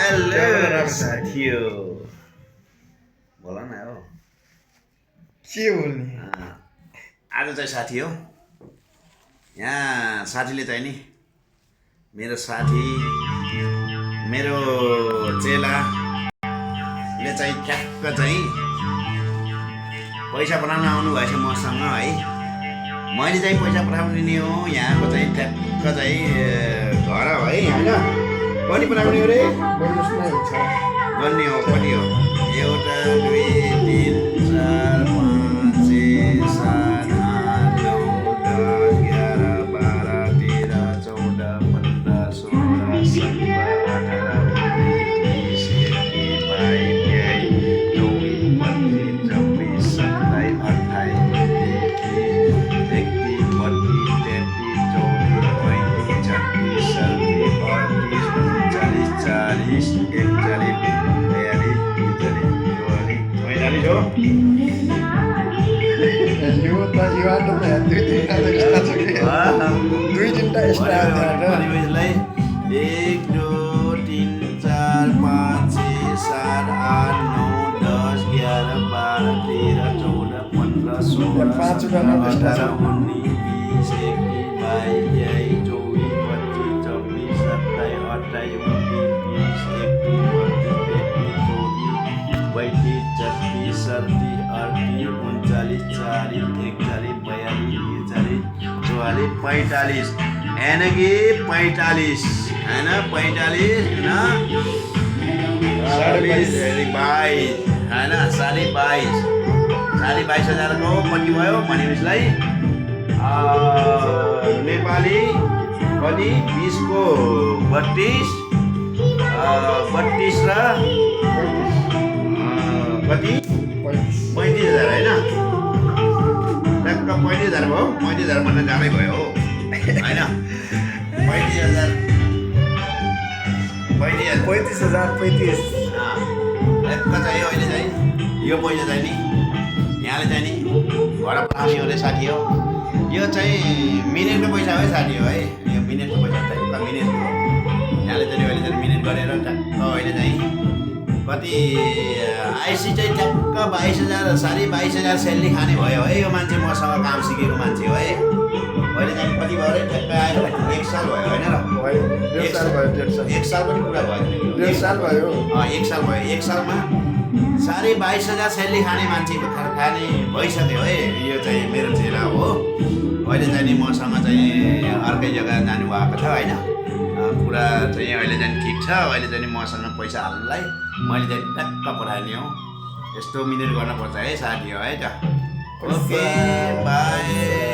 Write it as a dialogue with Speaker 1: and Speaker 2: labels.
Speaker 1: hello साथियों बोला न हो
Speaker 2: के बोल्ने
Speaker 1: आज चाहिँ साथी हो यहाँ साथीले चाहिँ नि मेरो साथी मेरो चेलाले चाहिँ ठ्याक्क चाहिँ पैसा पठाउन आउनु भएछ मसँग है मैले चाहिँ पैसा पठाउने हो यहाँको चाहिँ ठ्याक्क चाहिँ घर है होइन कति पठाउने हो रे
Speaker 2: बोल्नुहोस् न हुन्छ
Speaker 1: भन्ने हो कति हो एउटा दुई तिन चार पाँच छ सात आठ नौ दस 11 12 13 14 15 16 17 18 19 20 21 22 23
Speaker 2: यो त युवाले त दुई तिनवटा त यस्ता छ कि दुई तिनवटा यस्ता
Speaker 1: यसलाई 1 2 3 4 5 6 7 8 9 10 11 12 13 14 15 16
Speaker 2: पाँचवटा नाम यस्ता छ
Speaker 1: 19 20 21 22 23 24 25 26 27 28 29 30 31 32 33 34 35 36 38 39 40 41 42 43 44 45 है ना 22,000 को कति भयो भनेपछि नेपाली कति 20 को 32 32 र कति 35,000 होइन ट्याक्क 35,000 भयो 35,000 भन्दा जाँदै भयो हो होइन 35,000 ट्याक्क चाहिँ अहिले चाहिँ यो पैसा चाहिँ नि यहाँले चाहिँ नि घर पठाउने हो रे साथी हो यो चाहिँ मिनेटको पैसा हो साथी हो है यो मिनेटको पैसा ट्याक्क मिनेटको हो यहाँले चाहिँ अहिले चाहिँ मिनेट गरेर ट्याक्क अहिले चाहिँ कति आइसी चाहिँ ट्याक्क 22,000 साढे 22,000 स्यालेरी खाने भयो है यो मान्छे मसँग काम सिकेको मान्छे हो है अहिले चाहिँ कति भयो अरे ट्याक्क आएर 1 साल भयो होइन र
Speaker 2: 1 साल भयो
Speaker 1: 1 साल पनि पुरा भयो
Speaker 2: 1.5 साल भयो
Speaker 1: 1 साल भयो 1 सालमा साढे 22,000 स्यालेरी खाने मान्छेको खाने भइसक्यो है यो चाहिँ मेरो चेला हो अहिले चाहिँ नि मसँग चाहिँ अर्कै जग्गा जानुभएको छ होइन पुरा चाहिँ अहिले चाहिँ ठिक छ अहिले चाहिँ मसँग पैसा हाल्नुलाई मैले चाहिँ ट्याक्क पठाइदिएँ हो यस्तो मिनेट गर्नुपर्छ है साथी हो है त ओके बाई